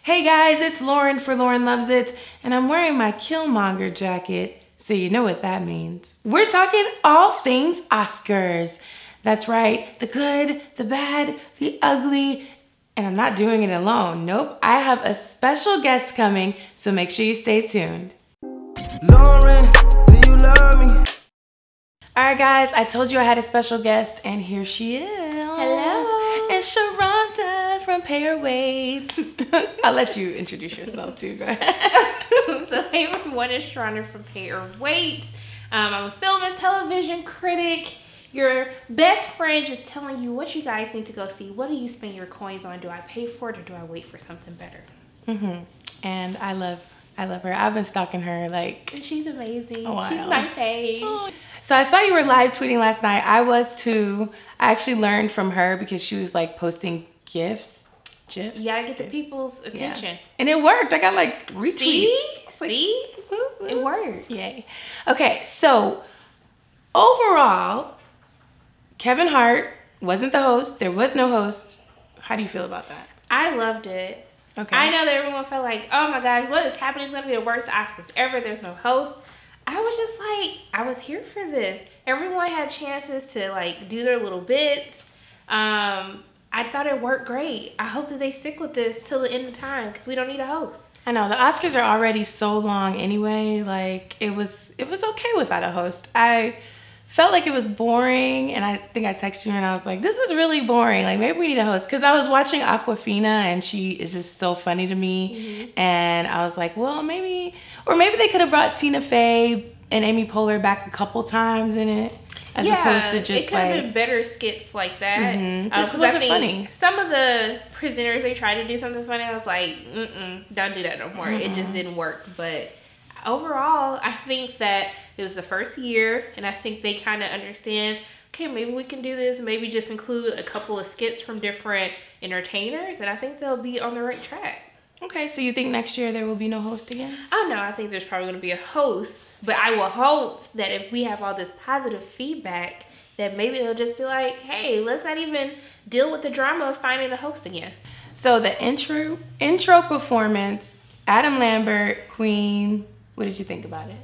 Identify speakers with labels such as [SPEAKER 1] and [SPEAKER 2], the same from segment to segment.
[SPEAKER 1] Hey guys, it's Lauren for Lauren Loves It, and I'm wearing my Killmonger jacket, so you know what that means. We're talking all things Oscars. That's right, the good, the bad, the ugly, and I'm not doing it alone. Nope, I have a special guest coming, so make sure you stay tuned. Lauren, do you love me? All right, guys, I told you I had a special guest, and here she is.
[SPEAKER 2] Hello.
[SPEAKER 1] It's Sharonda from Pay or Wait. I'll let you introduce yourself too. Go ahead.
[SPEAKER 2] So hey everyone, it's Sharonda from Pay or Wait. I'm a film and television critic. Your best friend just telling you what you guys need to go see. What do you spend your coins on? Do I pay for it or do I wait for something better?
[SPEAKER 1] And I love her. I've been stalking her like.
[SPEAKER 2] And she's amazing.
[SPEAKER 1] A while.
[SPEAKER 2] She's my fave.
[SPEAKER 1] Oh. So I saw you were live tweeting last night. I was too. I actually learned from her because she was like posting GIFs.
[SPEAKER 2] You gotta get the people's attention.
[SPEAKER 1] Yeah. And it worked. I got like retweets.
[SPEAKER 2] See? It worked.
[SPEAKER 1] Yay. Okay, so overall, Kevin Hart wasn't the host. There was no host. How do you feel about that?
[SPEAKER 2] I loved it.
[SPEAKER 1] Okay.
[SPEAKER 2] I know that everyone felt like, oh my gosh, what is happening? It's gonna be the worst Oscars ever. There's no host. I was just like, I was here for this. Everyone had chances to like do their little bits. I thought it worked great. I hope that they stick with this till the end of time because we don't need a host.
[SPEAKER 1] I know the Oscars are already so long anyway. Like it was okay without a host. I felt like it was boring, and I think I texted you and I was like, this is really boring. Like maybe we need a host because I was watching Awkwafina and she is just so funny to me. And I was like, well, maybe they could have brought Tina Fey and Amy Poehler back a couple times in it. As opposed to just
[SPEAKER 2] it could have been better skits like that.
[SPEAKER 1] This wasn't funny.
[SPEAKER 2] Some of the presenters, they tried to do something funny. I was like, don't do that no more. It just didn't work. But overall, I think that it was the first year, and I think they kind of understand, okay, maybe we can do this. Maybe just include a couple of skits from different entertainers, and I think they'll be on the right track.
[SPEAKER 1] Okay, so you think next year there will be no host again?
[SPEAKER 2] Oh, no, I think there's probably going to be a host. But I will hope that if we have all this positive feedback, that maybe they'll just be like, hey, let's not even deal with the drama of finding a host again.
[SPEAKER 1] So the intro performance, Adam Lambert, Queen, what did you think about it?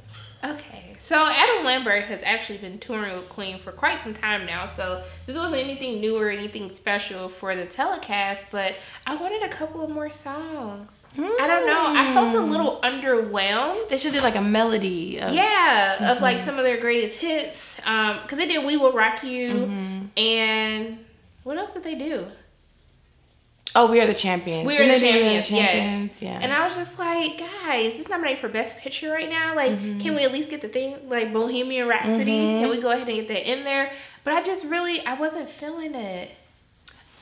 [SPEAKER 2] Okay, so Adam Lambert has actually been touring with Queen for quite some time now, so this wasn't anything new or anything special for the telecast, but I wanted a couple of more songs. I don't know. I felt a little underwhelmed.
[SPEAKER 1] They should do like a melody.
[SPEAKER 2] Of like some of their greatest hits. Because they did We Will Rock You. And what else did they do?
[SPEAKER 1] Oh, We Are the Champions.
[SPEAKER 2] We Are the Champions,
[SPEAKER 1] yes.
[SPEAKER 2] Yeah. And I was just like, guys, this is nominated for Best Picture right now. Like, can we at least get the thing, like Bohemian Rhapsody? Can we go ahead and get that in there? But I wasn't feeling it.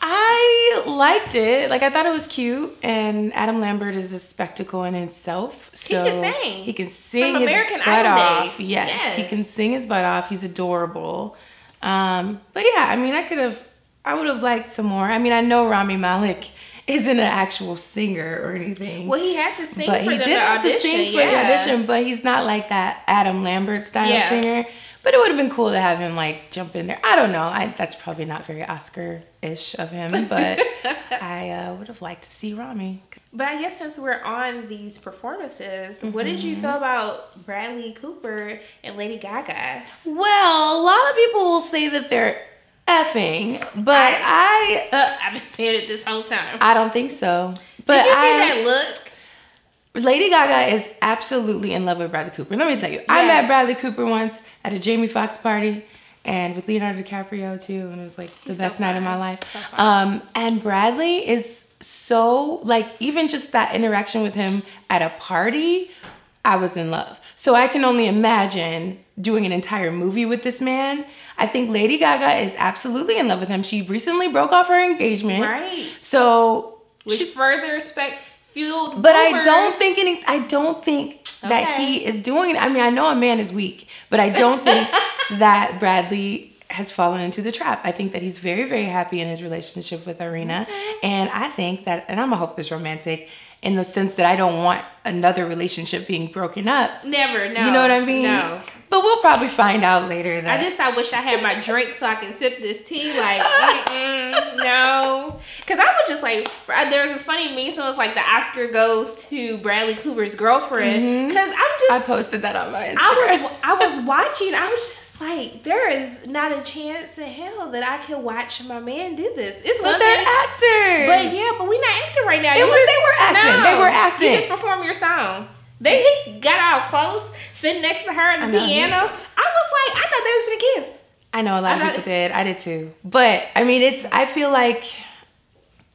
[SPEAKER 1] I liked it. Like, I thought it was cute, and Adam Lambert is a spectacle in himself. So
[SPEAKER 2] he can sing.
[SPEAKER 1] He can sing
[SPEAKER 2] From
[SPEAKER 1] his
[SPEAKER 2] American
[SPEAKER 1] butt
[SPEAKER 2] Idol
[SPEAKER 1] off.
[SPEAKER 2] days.
[SPEAKER 1] Yes, he can sing his butt off. He's adorable. But yeah, I mean, I would have liked some more. I mean, I know Rami Malek isn't an actual singer or anything.
[SPEAKER 2] Well, he had to sing
[SPEAKER 1] but
[SPEAKER 2] for
[SPEAKER 1] he
[SPEAKER 2] the
[SPEAKER 1] did have
[SPEAKER 2] audition.
[SPEAKER 1] to sing for the audition, but he's not like that Adam Lambert style singer. But it would have been cool to have him like jump in there. I don't know. That's probably not very Oscar-ish of him, but I would have liked to see Rami.
[SPEAKER 2] But I guess since we're on these performances, what did you feel about Bradley Cooper and Lady Gaga?
[SPEAKER 1] Well, a lot of people will say that they're effing, but
[SPEAKER 2] I've been saying it this whole time.
[SPEAKER 1] I don't think so. But
[SPEAKER 2] did you see that look?
[SPEAKER 1] Lady Gaga is absolutely in love with Bradley Cooper. Let me tell you, I met Bradley Cooper once at a Jamie Foxx party, and with Leonardo DiCaprio too, and it was like the best night of my life.
[SPEAKER 2] So
[SPEAKER 1] and Bradley is so, like, even just that interaction with him at a party, I was in love. So I can only imagine doing an entire movie with this man. I think Lady Gaga is absolutely in love with him. She recently broke off her engagement.
[SPEAKER 2] Right.
[SPEAKER 1] So
[SPEAKER 2] which further fueled
[SPEAKER 1] but
[SPEAKER 2] rumors.
[SPEAKER 1] I don't think that he is doing it. I mean, I know a man is weak, but I don't think that Bradley has fallen into the trap. I think that he's very, very happy in his relationship with Irina. And I think that, and I'm a hopeless romantic in the sense that I don't want another relationship being broken up.
[SPEAKER 2] Never, no.
[SPEAKER 1] You know what I mean?
[SPEAKER 2] No.
[SPEAKER 1] But we'll probably find out later that.
[SPEAKER 2] I wish I had my drink so I can sip this tea. Like, no. Because I was just like, there was a funny meme. So it was like the Oscar goes to Bradley Cooper's girlfriend. Because
[SPEAKER 1] I posted that on my Instagram.
[SPEAKER 2] I was watching. I was just like, there is not a chance in hell that I can watch my man do this. It's
[SPEAKER 1] but they're actors.
[SPEAKER 2] But yeah, but we not acting right now.
[SPEAKER 1] They were acting.
[SPEAKER 2] No,
[SPEAKER 1] they were acting.
[SPEAKER 2] You just perform your song. He got all close, sitting next to her at the piano. I was like, I thought they was gonna kiss.
[SPEAKER 1] I know a lot of people did. I did too. But I mean, I feel like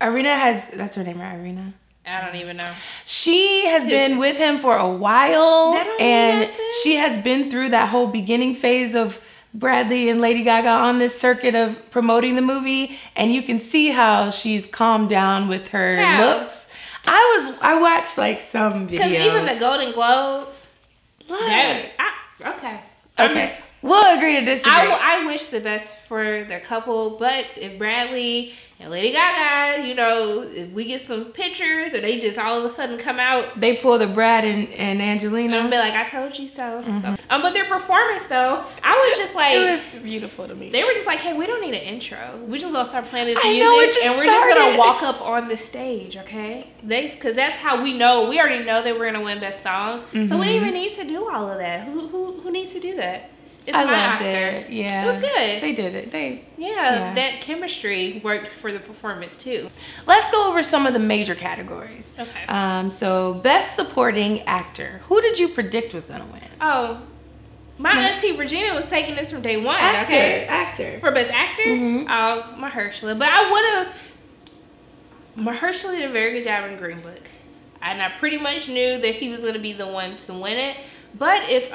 [SPEAKER 1] Irina that's her name, right? Irina?
[SPEAKER 2] I don't even know.
[SPEAKER 1] She has been with him for a while, and she has been through that whole beginning phase of Bradley and Lady Gaga on this circuit of promoting the movie, and you can see how she's calmed down with her looks. I watched like some video.
[SPEAKER 2] Because even the Golden Globes. Okay.
[SPEAKER 1] We'll agree to disagree.
[SPEAKER 2] I wish the best for their couple, but if Bradley and Lady Gaga, if we get some pictures or they just all of a sudden come out.
[SPEAKER 1] They pull the Brad and Angelina.
[SPEAKER 2] And be like, I told you so. But their performance though, I was just like.
[SPEAKER 1] It was beautiful to me.
[SPEAKER 2] They were just like, hey, we don't need an intro. We just gonna start playing this music
[SPEAKER 1] and
[SPEAKER 2] we're just gonna walk up on the stage, okay? Because that's how we know. We already know that we're gonna win Best Song. So we don't even need to do all of that. Who needs to do that? It's
[SPEAKER 1] I
[SPEAKER 2] my
[SPEAKER 1] loved
[SPEAKER 2] Oscar.
[SPEAKER 1] it. Yeah.
[SPEAKER 2] It was good.
[SPEAKER 1] They did it.
[SPEAKER 2] Yeah, that chemistry worked for the performance too.
[SPEAKER 1] Let's go over some of the major categories.
[SPEAKER 2] Okay.
[SPEAKER 1] So Best Supporting Actor. Who did you predict was gonna win?
[SPEAKER 2] Oh, my auntie Regina was taking this from day one.
[SPEAKER 1] Actor.
[SPEAKER 2] For Best Actor? Oh, Mahershala. But Mahershala did a very good job in Green Book. And I pretty much knew that he was gonna be the one to win it. But if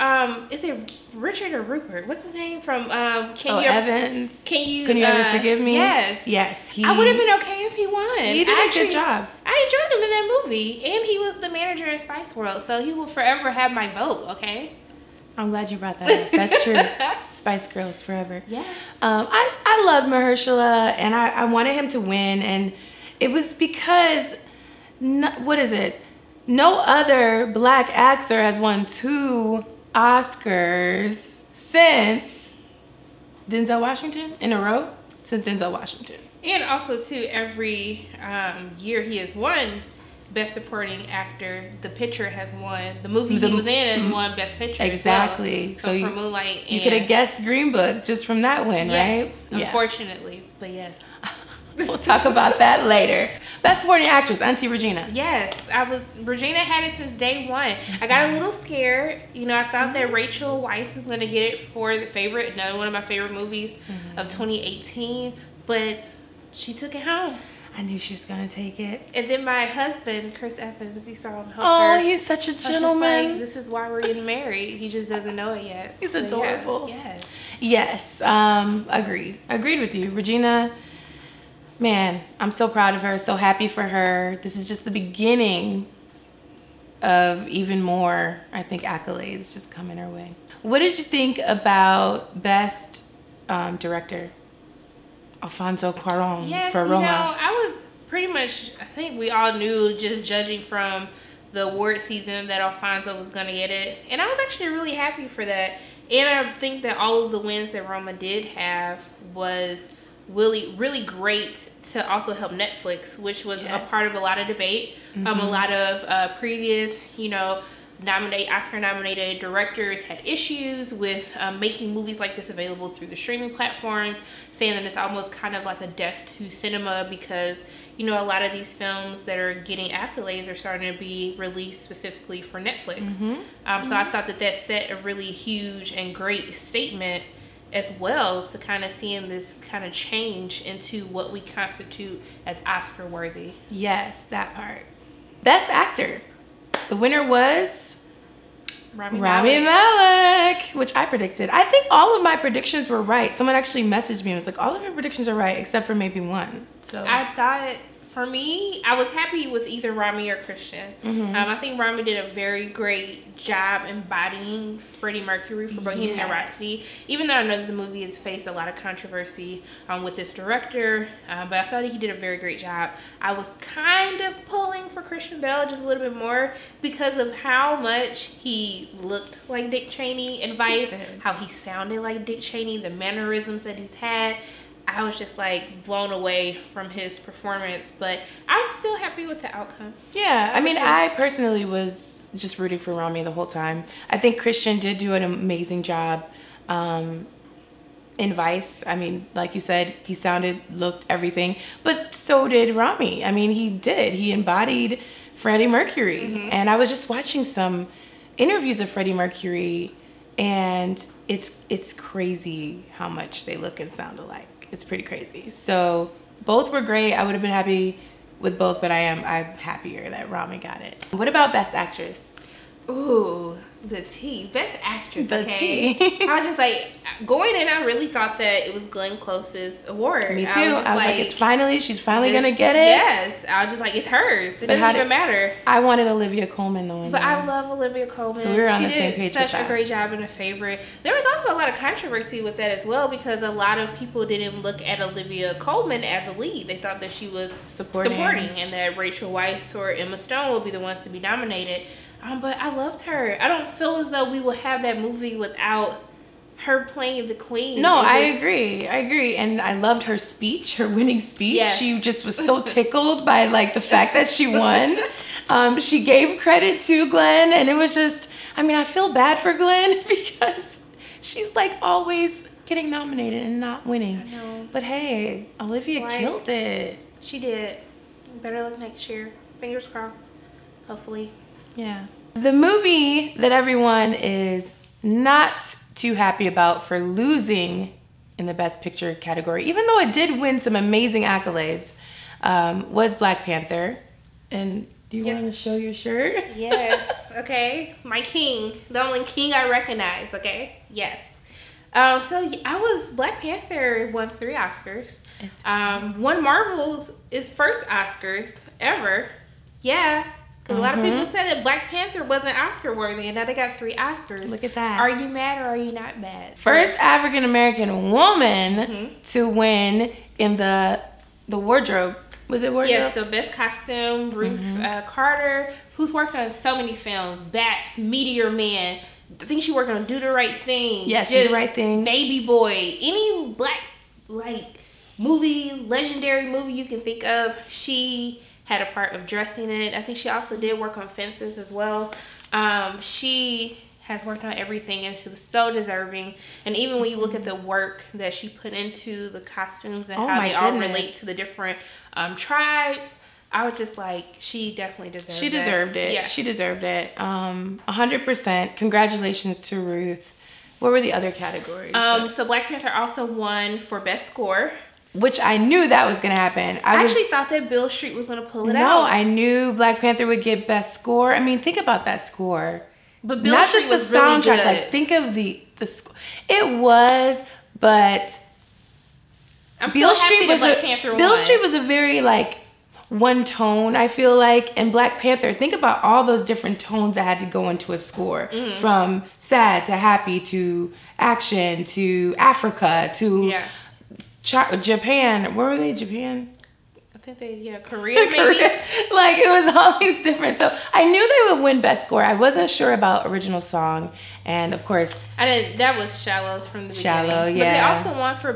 [SPEAKER 2] is it Richard or Rupert? What's his name from
[SPEAKER 1] Evans?
[SPEAKER 2] Can you
[SPEAKER 1] ever forgive me?
[SPEAKER 2] Yes. I would have been okay if he won.
[SPEAKER 1] He did a good job.
[SPEAKER 2] I enjoyed him in that movie, and he was the manager in Spice World, so he will forever have my vote. Okay.
[SPEAKER 1] I'm glad you brought that up. That's true. Spice Girls forever.
[SPEAKER 2] Yes.
[SPEAKER 1] I loved Mahershala, and I wanted him to win, and it was because no other black actor has won 2 Oscars since Denzel Washington in a row. Since Denzel Washington.
[SPEAKER 2] And also, too, every year he has won Best Supporting Actor. The Picture has won. The movie he was in has won Best Picture.
[SPEAKER 1] Exactly.
[SPEAKER 2] As well. So for Moonlight.
[SPEAKER 1] You could have guessed Green Book just from that win, right?
[SPEAKER 2] Unfortunately, but yes.
[SPEAKER 1] We'll talk about that later. Best Supporting Actress, Auntie Regina.
[SPEAKER 2] Yes, Regina had it since day one. I got a little scared. I thought that Rachel Weisz was going to get it for another one of my favorite movies of 2018, but she took it home.
[SPEAKER 1] I knew she was going to take it.
[SPEAKER 2] And then my husband, Chris Evans, he saw him help her.
[SPEAKER 1] Oh, he's such a gentleman.
[SPEAKER 2] Like, this is why we're getting married. He just doesn't know it yet.
[SPEAKER 1] He's adorable.
[SPEAKER 2] Yeah.
[SPEAKER 1] Yes. Agreed with you. Regina, man, I'm so proud of her, so happy for her. This is just the beginning of even more, I think, accolades just coming her way. What did you think about Best Director? Alfonso Cuarón for Roma.
[SPEAKER 2] I was pretty much, I think we all knew, just judging from the award season, that Alfonso was going to get it. And I was actually really happy for that. And I think that all of the wins that Roma did have was really, really great to also help Netflix, which was a part of a lot of debate. A lot of previous, Oscar-nominated directors had issues with making movies like this available through the streaming platforms, saying that it's almost kind of like a death to cinema because, a lot of these films that are getting accolades are starting to be released specifically for Netflix. So I thought that set a really huge and great statement as well to kind of seeing this kind of change into what we constitute as Oscar worthy.
[SPEAKER 1] Yes, that part. Best Actor. The winner was Rami Malek, which I predicted. I think all of my predictions were right. Someone actually messaged me and was like, all of your predictions are right except for maybe one. So
[SPEAKER 2] I thought For me, I was happy with either Rami or Christian. I think Rami did a very great job embodying Freddie Mercury for Bohemian Rhapsody. Even though I know that the movie has faced a lot of controversy with this director, but I thought he did a very great job. I was kind of pulling for Christian Bale just a little bit more because of how much he looked like Dick Cheney in Vice, how he sounded like Dick Cheney, the mannerisms that he's had. I was just like blown away from his performance, but I'm still happy with the outcome.
[SPEAKER 1] Yeah, I mean, I personally was just rooting for Rami the whole time. I think Christian did do an amazing job in Vice. I mean, like you said, he sounded, looked, everything, but so did Rami. I mean, he embodied Freddie Mercury. And I was just watching some interviews of Freddie Mercury, and it's crazy how much they look and sound alike. It's pretty crazy. So both were great. I would have been happy with both, but I'm happier that Rami got it. What about Best Actress?
[SPEAKER 2] Ooh, the T. Best Actress,
[SPEAKER 1] the
[SPEAKER 2] okay?
[SPEAKER 1] T.
[SPEAKER 2] I was just like, going in, I really thought that it was Glenn Close's award.
[SPEAKER 1] Me too. I was like, she's finally gonna get it.
[SPEAKER 2] Yes. I was just like, it's hers. It doesn't even matter.
[SPEAKER 1] I wanted Olivia Colman though.
[SPEAKER 2] But I love Olivia Colman.
[SPEAKER 1] So we were on the same page with that.
[SPEAKER 2] She did such a great job in A Favorite. There was also a lot of controversy with that as well because a lot of people didn't look at Olivia Colman as a lead. They thought that she was supporting and that Rachel Weisz or Emma Stone would be the ones to be nominated. But I loved her. I don't feel as though we will have that movie without her playing the queen.
[SPEAKER 1] No, I agree. And I loved her speech, her winning speech. Yes. She just was so tickled by like the fact that she won. She gave credit to Glenn, and it was just, I mean, I feel bad for Glenn because she's like always getting nominated and not winning.
[SPEAKER 2] I know.
[SPEAKER 1] But hey, Olivia killed it.
[SPEAKER 2] She did. Better luck next year. Fingers crossed. Hopefully.
[SPEAKER 1] Yeah. The movie that everyone is not too happy about for losing in the Best Picture category, even though it did win some amazing accolades, was Black Panther. And do you want to show your shirt?
[SPEAKER 2] Yes. Okay. My king. The only king I recognize. Okay. Yes. Black Panther won 3 Oscars. Won Marvel's first Oscars ever. Yeah. Because a lot of people said that Black Panther wasn't Oscar worthy, and now they got 3 Oscars.
[SPEAKER 1] Look at that.
[SPEAKER 2] Are you mad or are you not mad?
[SPEAKER 1] First African American woman to win in the wardrobe. Was it wardrobe?
[SPEAKER 2] Yes, so Best Costume, Ruth Carter, who's worked on so many films. Bats, Meteor Man. I think she worked on Do the Right Thing.
[SPEAKER 1] Yes, Do the Right Thing.
[SPEAKER 2] Baby Boy. Any black, legendary movie you can think of, she had a part of dressing it. I think she also did work on Fences as well. She has worked on everything, and she was so deserving. And even when you look at the work that she put into the costumes and how they all relate to the different tribes, I was just like, she definitely deserved it.
[SPEAKER 1] She deserved it. Yeah. She deserved it. 100%. Congratulations to Ruth. What were the other categories?
[SPEAKER 2] So Black Panther also won for Best Score.
[SPEAKER 1] Which I knew that was going to happen.
[SPEAKER 2] I actually thought that Beale Street was going to pull it out.
[SPEAKER 1] No, I knew Black Panther would get Best Score. I mean, think about that score.
[SPEAKER 2] But Beale Street was really
[SPEAKER 1] soundtrack.
[SPEAKER 2] Good.
[SPEAKER 1] Like, think of the score. It was, but
[SPEAKER 2] I'm still happy that Black Panther won.
[SPEAKER 1] Beale Street was a very one tone, I feel like, and Black Panther, think about all those different tones that had to go into a score, from sad to happy to action to Africa to Japan. Where were they? Japan?
[SPEAKER 2] I think Korea maybe.
[SPEAKER 1] It was all these different. So I knew they would win Best Score. I wasn't sure about original song, and of course,
[SPEAKER 2] that was Shallow's from the beginning.
[SPEAKER 1] Shallow, yeah.
[SPEAKER 2] But they also won for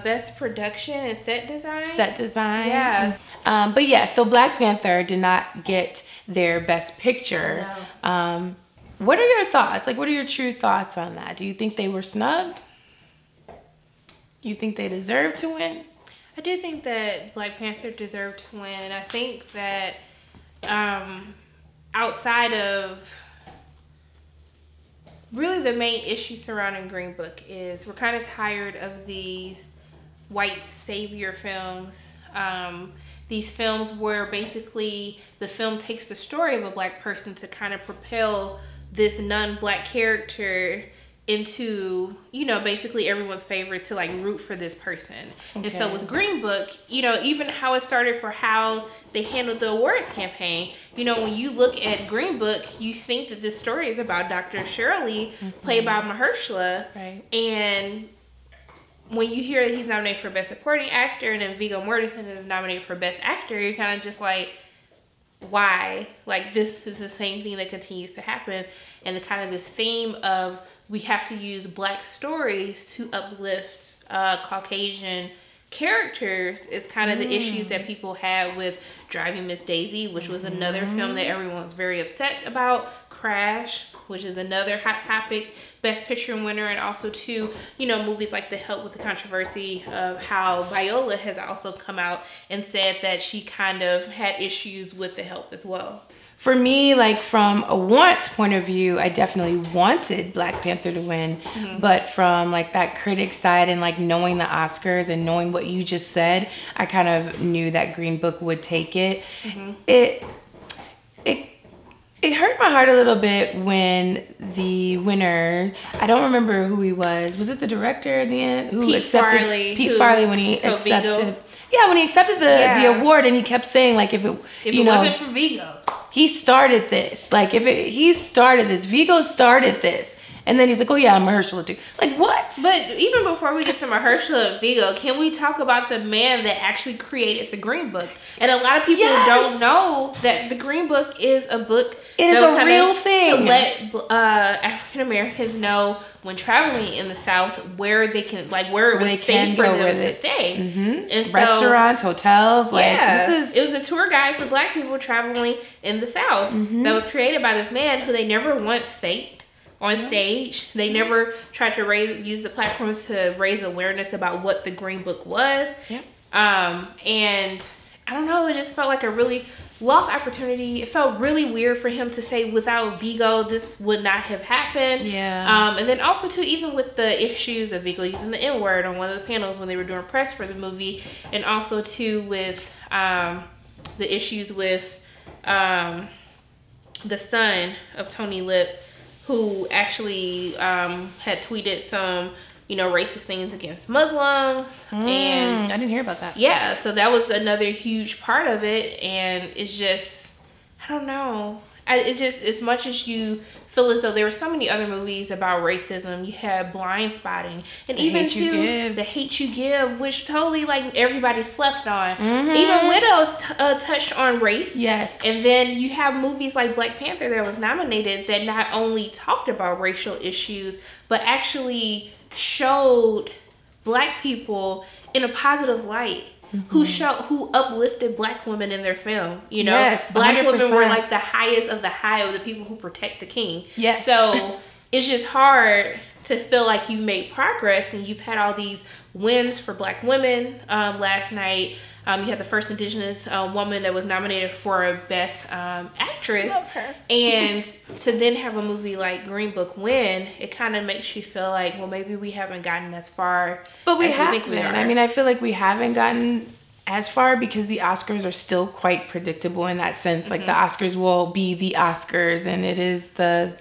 [SPEAKER 2] Best Production and Set Design.
[SPEAKER 1] Set Design.
[SPEAKER 2] Yes.
[SPEAKER 1] But yeah, so Black Panther did not get their Best Picture.
[SPEAKER 2] No.
[SPEAKER 1] What are your thoughts? What are your true thoughts on that? Do you think they were snubbed? You think they deserve to win?
[SPEAKER 2] I do think that Black Panther deserved to win. And I think that outside of really the main issue surrounding Green Book is we're kind of tired of these white savior films. These films where basically the film takes the story of a black person to kind of propel this non-black character into, you know, basically everyone's favorite to like root for this person.
[SPEAKER 1] Okay.
[SPEAKER 2] And so with Green Book, you know, even how it started for how they handled the awards campaign, you know, when you look at Green Book, you think that this story is about Dr. Shirley, played by Mahershala.
[SPEAKER 1] Right.
[SPEAKER 2] And when you hear that he's nominated for Best Supporting Actor and then Viggo Mortensen is nominated for Best Actor, you're kind of just like, why? Like, this is the same thing that continues to happen. And the kind of this theme of we have to use Black stories to uplift Caucasian characters is kind of the issues that people had with Driving Miss Daisy, which was another film that everyone was very upset about. Crash, which is another hot topic, Best Picture winner, and also too, you know, movies like The Help, with the controversy of how Viola has also come out and said that she kind of had issues with The Help as well.
[SPEAKER 1] For me, like from a want point of view, I definitely wanted Black Panther to win. But from like that critic side and like knowing the Oscars and knowing what you just said, I kind of knew that Green Book would take it. It hurt my heart a little bit when the winner, I don't remember who he was. Was it the director at the end? Who accepted Pete Farley when he accepted? Yeah, when he accepted the award, and he kept saying like if it
[SPEAKER 2] wasn't for Viggo.
[SPEAKER 1] He started this. Like he started this. Viggo started this. And then he's like, oh yeah, I'm Mahershala too. Like, what?
[SPEAKER 2] But even before we get to Mahershala and Viggo, can we talk about the man that actually created the Green Book? And a lot of people don't know that the Green Book is a book.
[SPEAKER 1] It is a real thing.
[SPEAKER 2] To let African Americans know when traveling in the South where they can, like, where it was safe for them to stay. And so,
[SPEAKER 1] restaurants, hotels, like
[SPEAKER 2] it was a tour guide for Black people traveling in the South that was created by this man who they never once thanked on stage. They never tried to use the platforms to raise awareness about what the Green Book was. And I don't know, it just felt like a really lost opportunity. It felt really weird for him to say without Viggo, this would not have happened. And then also too, even with the issues of Viggo using the N-word on one of the panels when they were doing press for the movie, and also too with the issues with the son of Tony Lip, who actually had tweeted some, you know, racist things against Muslims. And
[SPEAKER 1] I didn't hear about that.
[SPEAKER 2] Yeah, so that was another huge part of it. And it's just, I don't know. It just, as much as you feel as though there were so many other movies about racism, you had Blind Spotting, and even too The Hate You Give, which totally like everybody slept on. Even Widows touched on race. And then you have movies like Black Panther that was nominated that not only talked about racial issues but actually showed Black people in a positive light. Who uplifted Black women in their film, you know? Black 100%. Women were like the highest of the high of the people who protect the king. So it's just hard to feel like you've made progress, and you've had all these wins for Black women. Last night, you had the first Indigenous woman that was nominated for a Best Actress.
[SPEAKER 1] Love her.
[SPEAKER 2] And to then have a movie like Green Book win, it kind of makes you feel like, well, maybe we haven't gotten as far as we think we are.
[SPEAKER 1] I mean, I feel like we haven't gotten as far because the Oscars are still quite predictable in that sense. Like the Oscars will be the Oscars, and it is the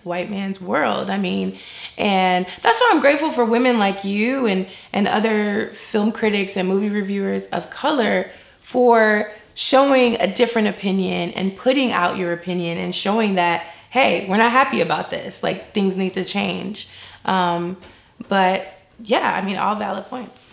[SPEAKER 1] white man's world. I mean, and that's why I'm grateful for women like you and other film critics and movie reviewers of color for showing a different opinion and putting out your opinion and showing that, hey, we're not happy about this. Like, things need to change. But yeah, I mean, all valid points.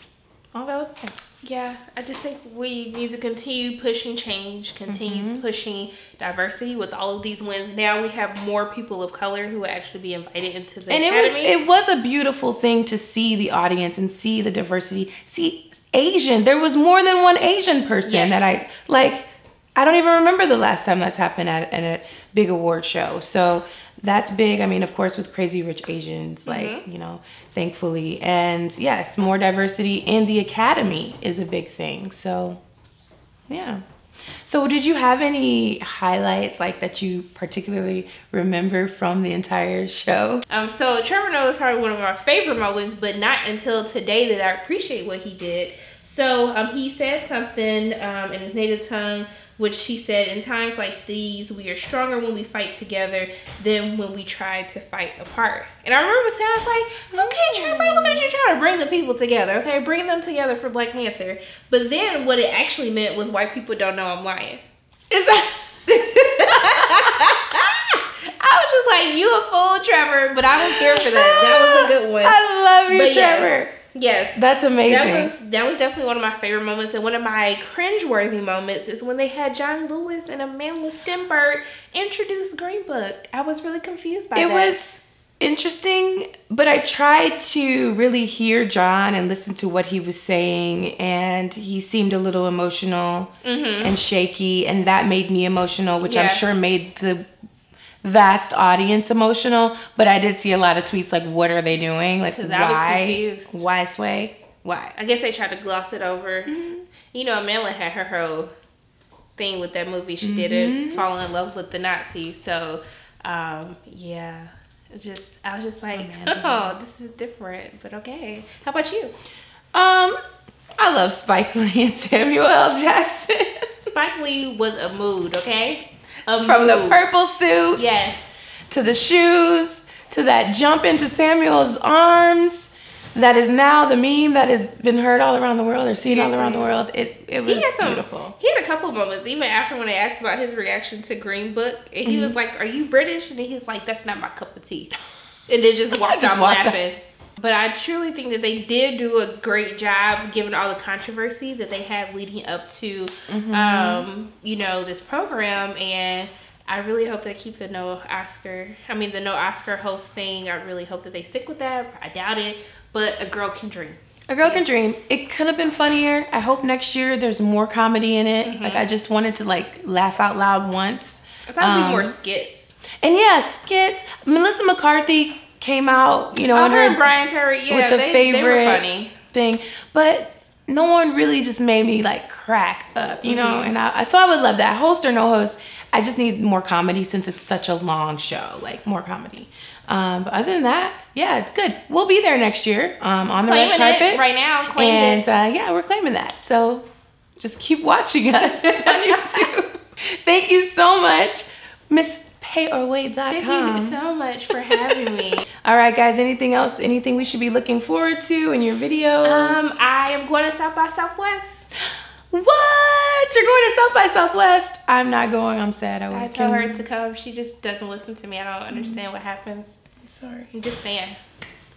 [SPEAKER 1] All valid points.
[SPEAKER 2] Yeah, I just think we need to continue pushing change, continue pushing diversity with all of these wins. Now we have more people of color who will actually be invited into the Academy.
[SPEAKER 1] It was a beautiful thing to see the audience and see the diversity. See Asian. There was more than one Asian person that I don't even remember the last time that's happened at a big award show. So that's big. I mean, of course, with Crazy Rich Asians, like, you know, thankfully. And yes, more diversity in the Academy is a big thing. So, yeah. So did you have any highlights like that you particularly remember from the entire show?
[SPEAKER 2] So Trevor Noah was probably one of my favorite moments, but not until today that I appreciate what he did. So he said something in his native tongue which she said, in times like these, we are stronger when we fight together than when we try to fight apart. And I remember saying, I was like, okay, Trevor, look at you trying to bring the people together, okay? Bring them together for Black Panther. But then what it actually meant was white people don't know I'm lying.
[SPEAKER 1] Is that...
[SPEAKER 2] I was just like, you a fool, Trevor, but I was here for that. That was a good one.
[SPEAKER 1] I love you,
[SPEAKER 2] but
[SPEAKER 1] Trevor.
[SPEAKER 2] Yes.
[SPEAKER 1] That's amazing.
[SPEAKER 2] That was definitely one of my favorite moments. And one of my cringeworthy moments is when they had John Lewis and Amanda Stenberg introduce Green Book. I was really confused by that.
[SPEAKER 1] It was interesting, but I tried to really hear John and listen to what he was saying, and he seemed a little emotional and shaky, and that made me emotional, which I'm sure made the vast audience emotional. But I did see a lot of tweets like, what are they doing? Like, why?
[SPEAKER 2] I was confused.
[SPEAKER 1] Why Sway? Why?
[SPEAKER 2] I guess they tried to gloss it over. You know, Amanda had her whole thing with that movie she did, falling in love with the Nazis. So, yeah. I was just like, oh, this is different, but okay. How about you?
[SPEAKER 1] I love Spike Lee and Samuel L. Jackson.
[SPEAKER 2] Spike Lee was a mood, okay?
[SPEAKER 1] From the purple suit,
[SPEAKER 2] yes,
[SPEAKER 1] to the shoes, to that jump into Samuel's arms, that is now the meme that has been heard all around the world or seen all around the world. It was beautiful.
[SPEAKER 2] He had a couple of moments, even after when they asked about his reaction to Green Book, and he was like, "Are you British?" And he's like, "That's not my cup of tea," and then just walked out laughing. But I truly think that they did do a great job, given all the controversy that they had leading up to, you know, this program. And I really hope they keep the no Oscar host thing. I really hope that they stick with that. I doubt it, but a girl can dream.
[SPEAKER 1] A girl can dream. It could have been funnier. I hope next year there's more comedy in it. Like, I just wanted to like laugh out loud once.
[SPEAKER 2] I thought it'd be more skits.
[SPEAKER 1] And yeah, skits. Melissa McCarthy came out, you know,
[SPEAKER 2] her and Brian Terry,
[SPEAKER 1] with the favorite
[SPEAKER 2] they were funny
[SPEAKER 1] thing, but no one really just made me like crack up, you know. And so I would love that, host or no host. I just need more comedy since it's such a long show, like more comedy. But other than that, yeah, it's good. We'll be there next year on the red carpet
[SPEAKER 2] right now,
[SPEAKER 1] and yeah, we're claiming that. So just keep watching us on YouTube. Thank you so much, Miss PayOrWait.com.
[SPEAKER 2] Thank you so much for having me.
[SPEAKER 1] All right, guys, anything else? Anything we should be looking forward to in your videos?
[SPEAKER 2] I am going to South by Southwest.
[SPEAKER 1] What? You're going to South by Southwest? I'm not going. I'm sad.
[SPEAKER 2] I told her to come. She just doesn't listen to me. I don't understand what happens.
[SPEAKER 1] I'm sorry.
[SPEAKER 2] I'm just saying.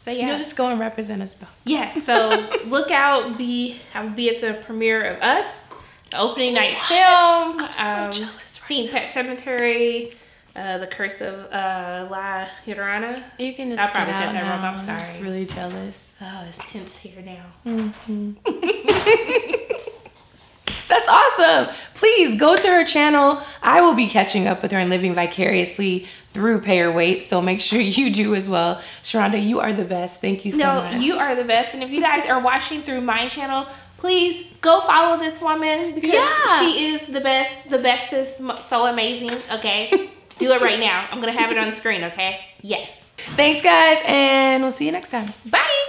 [SPEAKER 2] So yeah.
[SPEAKER 1] You'll just go and represent us both.
[SPEAKER 2] Yes. So look out. I will be at the premiere of Us, the opening night film.
[SPEAKER 1] I'm so jealous.
[SPEAKER 2] Seeing Pet Sematary. The Curse of La Llorona.
[SPEAKER 1] You can just
[SPEAKER 2] I probably said that wrong. I'm sorry.
[SPEAKER 1] I'm just really jealous.
[SPEAKER 2] Oh, it's tense here now.
[SPEAKER 1] That's awesome. Please go to her channel. I will be catching up with her and living vicariously through PayOrWait, so make sure you do as well. Sharonda, you are the best. Thank you so much. No,
[SPEAKER 2] you are the best. And if you guys are watching through my channel, please go follow this woman because she is the best, the bestest, so amazing, okay? Do it right now. I'm going to have it on the screen, okay? Yes.
[SPEAKER 1] Thanks, guys, and we'll see you next time.
[SPEAKER 2] Bye.